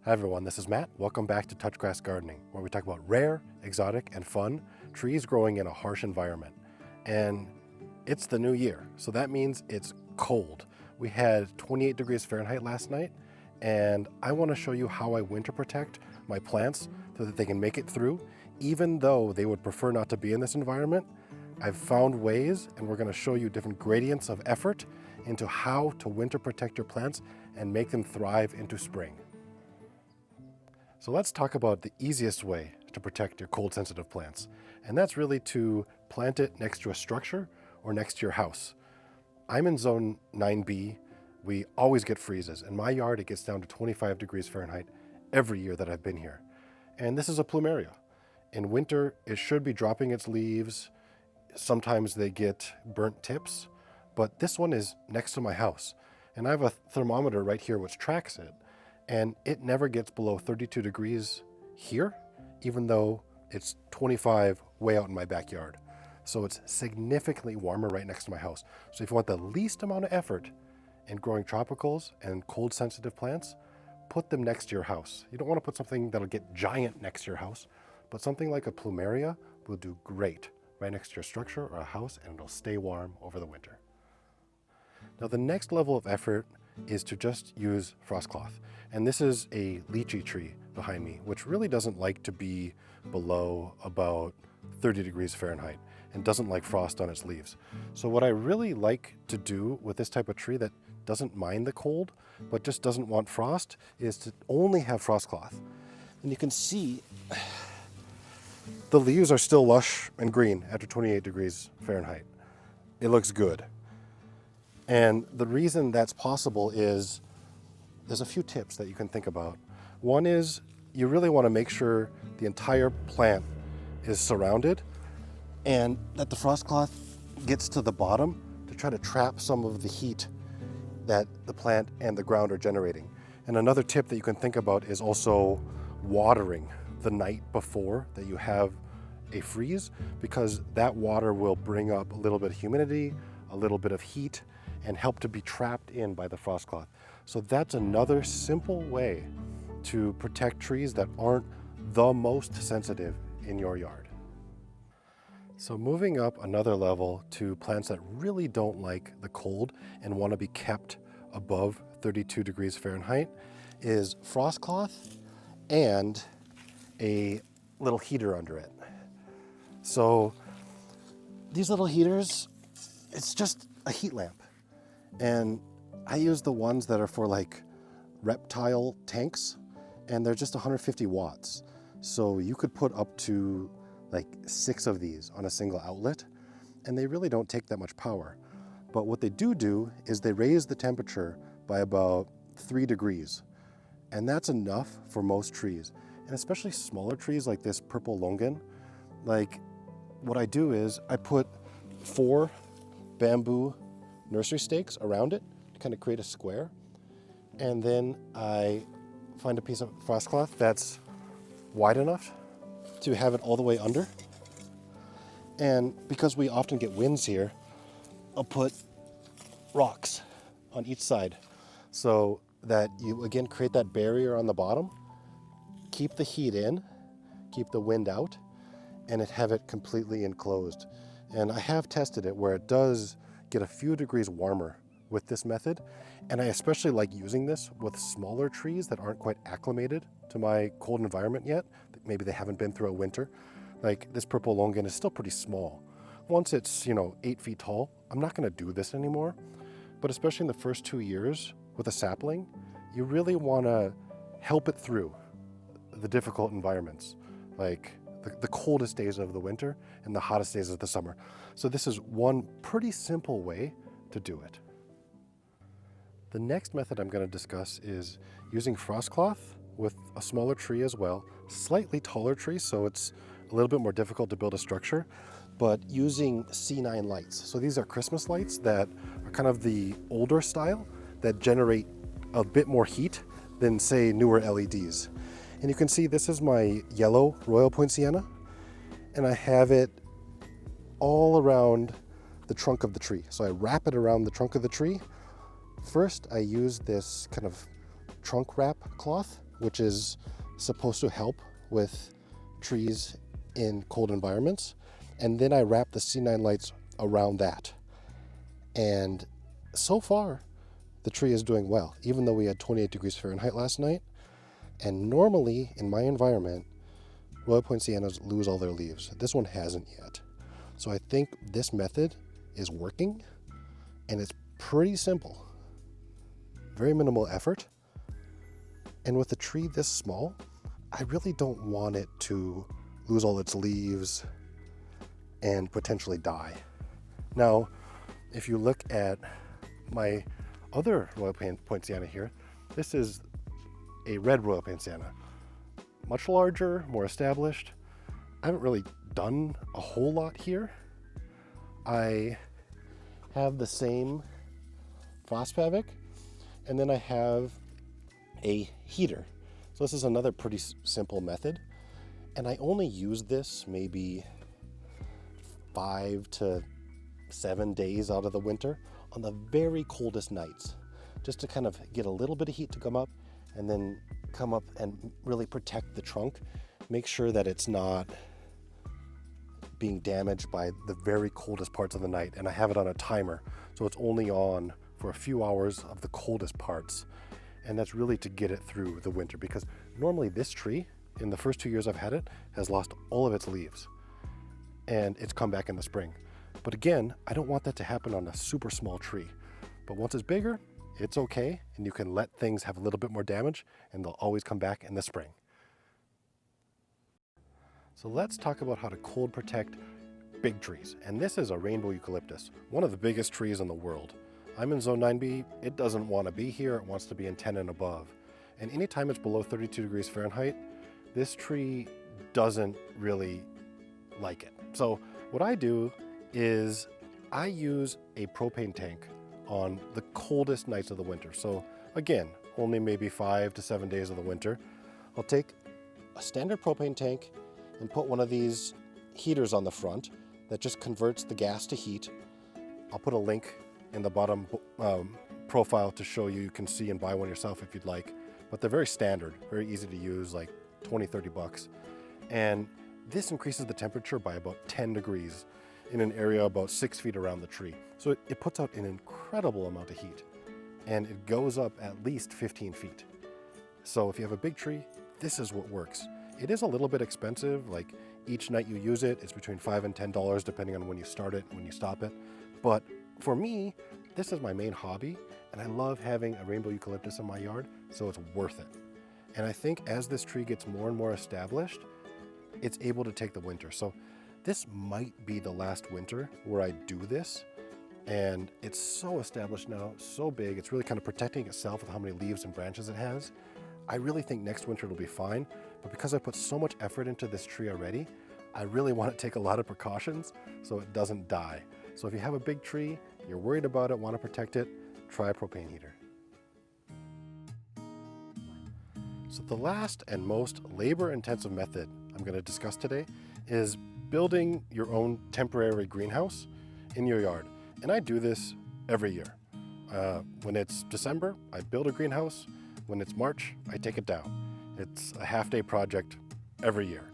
Hi everyone, this is Matt. Welcome back to Touchgrass Gardening, where we talk about rare, exotic, and fun trees growing in a harsh environment. And it's the new year, so that means it's cold. We had 28 degrees Fahrenheit last night, and I want to show you how I winter protect my plants so that they can make it through, even though they would prefer not to be in this environment. I've found ways, and we're going to show you different gradients of effort into how to winter protect your plants and make them thrive into spring. So let's talk about the easiest way to protect your cold sensitive plants. And that's really to plant it next to a structure or next to your house. I'm in zone 9B. We always get freezes. In my yard, it gets down to 25 degrees Fahrenheit every year that I've been here. And this is a plumeria. In winter, it should be dropping its leaves. Sometimes they get burnt tips, but this one is next to my house. And I have a thermometer right here which tracks it. And it never gets below 32 degrees here, even though it's 25 way out in my backyard. So it's significantly warmer right next to my house. So if you want the least amount of effort in growing tropicals and cold sensitive plants, put them next to your house. You don't want to put something that'll get giant next to your house, but something like a plumeria will do great right next to your structure or a house, and it'll stay warm over the winter. Now the next level of effort is to just use frost cloth. And this is a lychee tree behind me, which really doesn't like to be below about 30 degrees Fahrenheit and doesn't like frost on its leaves. So what I really like to do with this type of tree that doesn't mind the cold, but just doesn't want frost, is to only have frost cloth. And you can see the leaves are still lush and green after 28 degrees Fahrenheit. It looks good. And the reason that's possible is there's a few tips that you can think about. One is you really want to make sure the entire plant is surrounded and that the frost cloth gets to the bottom to try to trap some of the heat that the plant and the ground are generating. And another tip that you can think about is also watering the night before that you have a freeze, because that water will bring up a little bit of humidity, a little bit of heat, and help to be trapped in by the frost cloth. So that's another simple way to protect trees that aren't the most sensitive in your yard. So moving up another level to plants that really don't like the cold and want to be kept above 32 degrees Fahrenheit is frost cloth and a little heater under it. So these little heaters, it's just a heat lamp. And I use the ones that are for like reptile tanks, and they're just 150 watts. So you could put up to like 6 of these on a single outlet, and they really don't take that much power. But what they do is they raise the temperature by about 3 degrees. And that's enough for most trees. And especially smaller trees like this purple longan, like what I do is I put 4 bamboo nursery stakes around it to kind of create a square. And then I find a piece of frost cloth that's wide enough to have it all the way under. And because we often get winds here, I'll put rocks on each side so that you again create that barrier on the bottom, keep the heat in, keep the wind out, and have it completely enclosed. And I have tested it where it does get a few degrees warmer with this method. And I especially like using this with smaller trees that aren't quite acclimated to my cold environment yet. Maybe they haven't been through a winter. Like this purple longan is still pretty small. Once it's, 8 feet tall, I'm not gonna do this anymore. But especially in the first 2 years with a sapling, you really wanna help it through the difficult environments, like the coldest days of the winter and the hottest days of the summer. So this is one pretty simple way to do it. The next method I'm going to discuss is using frost cloth with a smaller tree as well, slightly taller tree, so it's a little bit more difficult to build a structure, but using C9 lights. So these are Christmas lights that are kind of the older style that generate a bit more heat than, say, newer LEDs. And you can see this is my yellow Royal Point Sienna, and I have it all around the trunk of the tree. So I wrap it around the trunk of the tree. First, I use this kind of trunk wrap cloth which is supposed to help with trees in cold environments. And then I wrap the C9 lights around that. And so far, the tree is doing well, even though we had 28 degrees Fahrenheit last night. And normally in my environment, Royal Point siennas lose all their leaves. This one hasn't yet. So I think this method is working, and it's pretty simple. Very minimal effort. And with a tree this small, I really don't want it to lose all its leaves and potentially die. Now, if you look at my other Royal Point sienna here, this is a red Royal Point sienna. Much larger, more established. I haven't really done a whole lot here. I have the same frost fabric, and then I have a heater. So this is another pretty simple method. And I only use this maybe 5 to 7 days out of the winter on the very coldest nights, just to kind of get a little bit of heat to come up and then come up and really protect the trunk. Make sure that it's not being damaged by the very coldest parts of the night. And I have it on a timer, so it's only on for a few hours of the coldest parts. And that's really to get it through the winter, because normally this tree, in the first 2 years I've had it, has lost all of its leaves. And it's come back in the spring. But again, I don't want that to happen on a super small tree. But once it's bigger, it's okay, and you can let things have a little bit more damage, and they'll always come back in the spring. So let's talk about how to cold protect big trees. And this is a rainbow eucalyptus, one of the biggest trees in the world. I'm in zone 9B, it doesn't want to be here, it wants to be in 10 and above. And anytime it's below 32 degrees Fahrenheit, this tree doesn't really like it. So what I do is I use a propane tank on the coldest nights of the winter. So again, only maybe 5 to 7 days of the winter. I'll take a standard propane tank and put one of these heaters on the front that just converts the gas to heat. I'll put a link in the bottom profile to show you. You can see and buy one yourself if you'd like. But they're very standard, very easy to use, like 20, 30 bucks. And this increases the temperature by about 10 degrees in an area about 6 feet around the tree. So it puts out an incredible amount of heat, and it goes up at least 15 feet. So if you have a big tree, this is what works. It is a little bit expensive, like each night you use it, it's between $5 and $10 depending on when you start it and when you stop it. But for me, this is my main hobby, and I love having a rainbow eucalyptus in my yard, so it's worth it. And I think as this tree gets more and more established, it's able to take the winter. So this might be the last winter where I do this, and it's so established now, so big, it's really kind of protecting itself with how many leaves and branches it has. I really think next winter it'll be fine, but because I put so much effort into this tree already, I really want to take a lot of precautions so it doesn't die. So if you have a big tree, you're worried about it, want to protect it, try a propane heater. So the last and most labor-intensive method I'm going to discuss today is building your own temporary greenhouse in your yard. And I do this every year. When it's December, I build a greenhouse. When it's March, I take it down. It's a half-day project every year.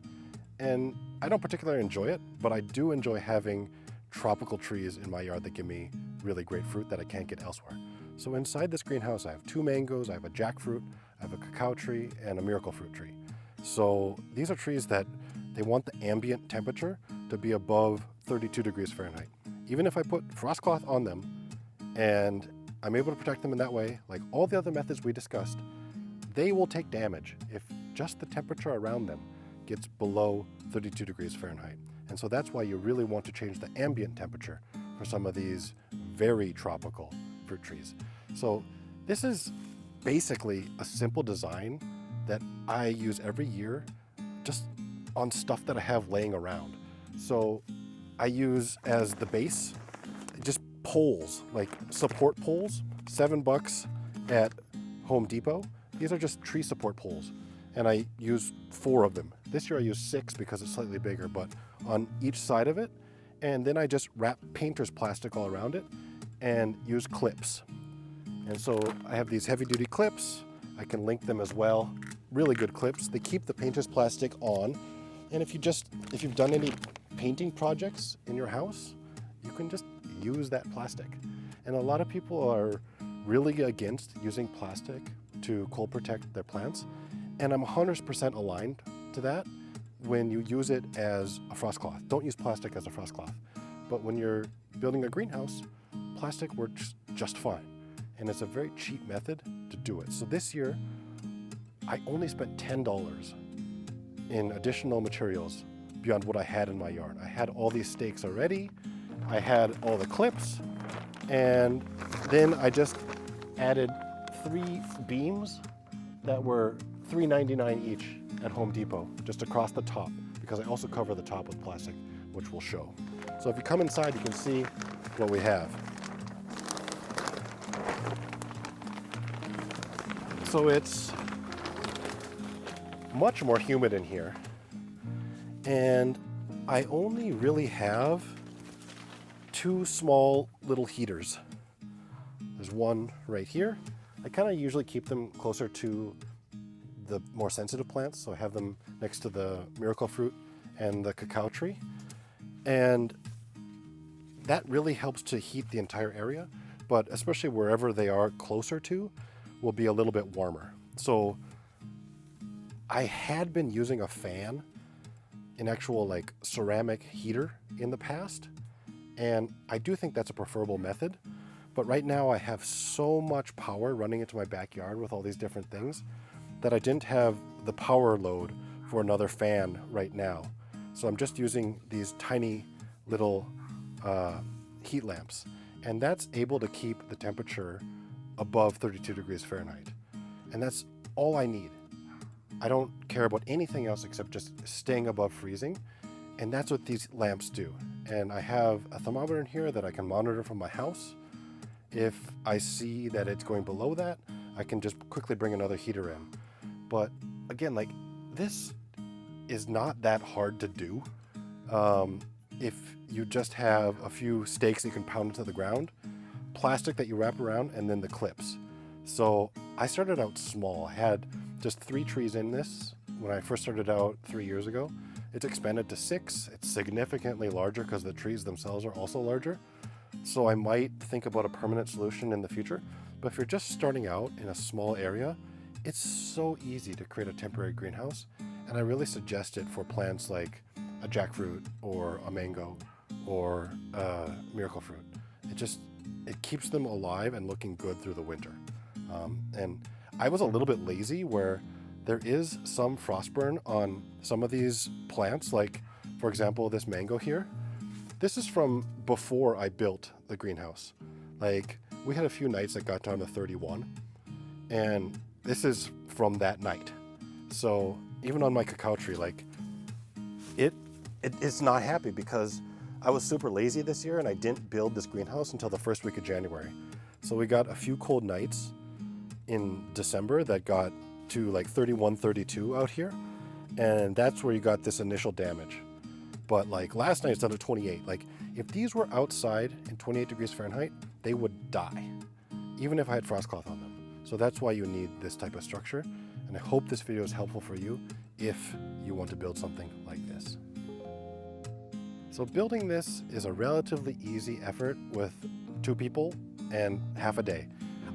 And I don't particularly enjoy it, but I do enjoy having tropical trees in my yard that give me really great fruit that I can't get elsewhere. So inside this greenhouse, I have 2 mangoes, I have a jackfruit, I have a cacao tree, and a miracle fruit tree. So these are trees that they want the ambient temperature to be above 32 degrees Fahrenheit. Even if I put frost cloth on them and I'm able to protect them in that way, like all the other methods we discussed, they will take damage if just the temperature around them gets below 32 degrees Fahrenheit. And so that's why you really want to change the ambient temperature for some of these very tropical fruit trees. So this is basically a simple design that I use every year just on stuff that I have laying around. So I use as the base just poles, like support poles, $7 at Home Depot. These are just tree support poles, and I use 4 of them. This year I used 6 because it's slightly bigger, but on each side of it. And then I just wrap painter's plastic all around it and use clips. And so I have these heavy duty clips. I can link them as well really good clips. They keep the painter's plastic on. And if you've done any painting projects in your house, you can just use that plastic. And a lot of people are really against using plastic to cold protect their plants. And I'm 100% aligned to that when you use it as a frost cloth. Don't use plastic as a frost cloth. But when you're building a greenhouse, plastic works just fine. And it's a very cheap method to do it. So this year, I only spent $10 in additional materials beyond what I had in my yard. I had all these stakes already. I had all the clips. And then I just added 3 beams that were $3.99 each at Home Depot, just across the top, because I also cover the top with plastic, which will show. So if you come inside, you can see what we have. So it's much more humid in here. And I only really have 2 small little heaters. There's one right here. I kind of usually keep them closer to the more sensitive plants, so I have them next to the miracle fruit and the cacao tree. And that really helps to heat the entire area, but especially wherever they are closer to will be a little bit warmer. So I had been using a fan, an actual like ceramic heater in the past, and I do think that's a preferable method. But right now I have so much power running into my backyard with all these different things that I didn't have the power load for another fan right now. So I'm just using these tiny little heat lamps, and that's able to keep the temperature above 32 degrees Fahrenheit. And that's all I need. I don't care about anything else except just staying above freezing. And that's what these lamps do. And I have a thermometer in here that I can monitor from my house. If I see that it's going below that, I can just quickly bring another heater in. But again, like, this is not that hard to do. If you just have a few stakes that you can pound into the ground, plastic that you wrap around, and then the clips. So I started out small. I had just 3 trees in this when I first started out 3 years ago. It's expanded to 6. It's significantly larger because the trees themselves are also larger. So I might think about a permanent solution in the future. But if you're just starting out in a small area, it's so easy to create a temporary greenhouse. And I really suggest it for plants like a jackfruit or a mango or a miracle fruit. It keeps them alive and looking good through the winter. And I was a little bit lazy where there is some frost burn on some of these plants, like for example, this mango here. This is from before I built the greenhouse. Like, we had a few nights that got down to 31, and this is from that night. So even on my cacao tree, like, it's not happy because I was super lazy this year and I didn't build this greenhouse until the first week of January. So we got a few cold nights in December that got to like 31, 32 out here. And that's where you got this initial damage. But like last night it's down to 28. Like, if these were outside in 28 degrees Fahrenheit, they would die, even if I had frost cloth on them. So that's why you need this type of structure. And I hope this video is helpful for you if you want to build something like this. So building this is a relatively easy effort with 2 people and half a day.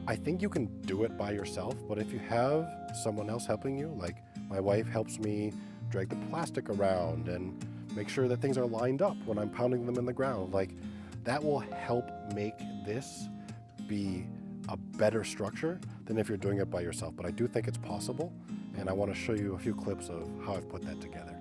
I think you can do it by yourself, but if you have someone else helping you, like my wife helps me drag the plastic around and make sure that things are lined up when I'm pounding them in the ground, like, that will help make this be a better structure than if you're doing it by yourself. But I do think it's possible, and I want to show you a few clips of how I've put that together.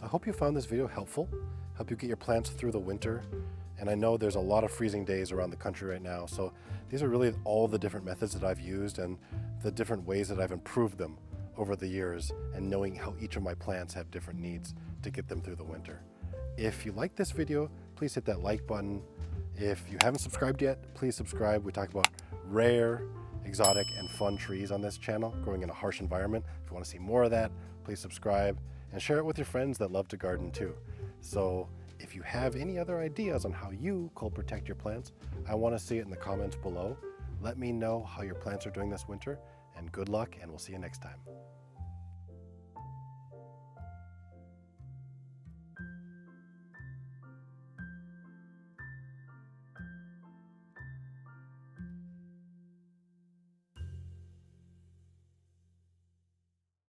I hope you found this video helpful, help you get your plants through the winter. And I know there's a lot of freezing days around the country right now, so these are really all the different methods that I've used and the different ways that I've improved them over the years, and knowing how each of my plants have different needs to get them through the winter. If you like this video, please hit that like button. If you haven't subscribed yet, please subscribe. We talk about rare, exotic, and fun trees on this channel, growing in a harsh environment. If you want to see more of that, please subscribe and share it with your friends that love to garden too. So if you have any other ideas on how you cold protect your plants, I want to see it in the comments below. Let me know how your plants are doing this winter, and good luck, and we'll see you next time.